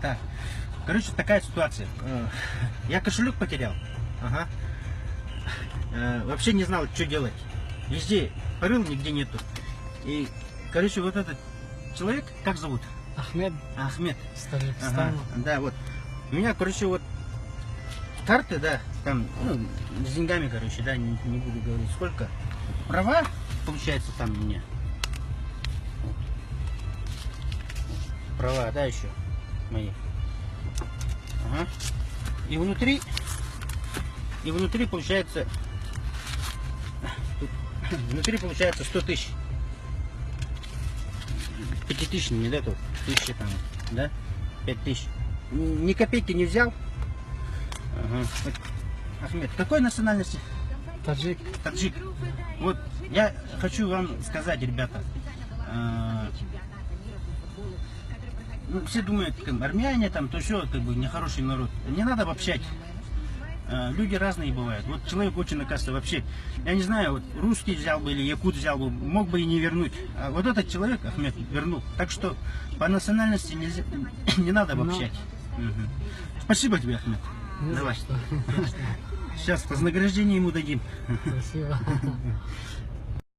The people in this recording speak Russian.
Так. Короче, такая ситуация. Я кошелек потерял. Ага. Вообще не знал, что делать. Везде порыл, нигде нету. И, короче, вот этот человек, как зовут? Ахмед. Ахмед. Ага. Да, вот. У меня, короче, вот карты, да, там, ну, с деньгами, короче, да, не буду говорить сколько. Права, получается, там у меня. Права, да, еще мои. Ага. И внутри получается, внутри получается 100 тысяч. 5000, да, тут, 1000 там, да, 5000. Ни копейки не взял. Ага. Ахмед, какой национальности? Таджик. Таджик. Вот, я хочу вам сказать, ребята, ну, все думают, как, армяне там, то все, как бы, нехороший народ. Не надо обобщать. Люди разные бывают. Вот человек очень, оказывается, вообще, я не знаю, вот русский взял бы или якут взял бы, мог бы и не вернуть. А вот этот человек, Ахмед, вернул. Так что по национальности нельзя, не надо обобщать. Угу. Спасибо тебе, Ахмед. Давай. Сейчас вознаграждение ему дадим. Спасибо.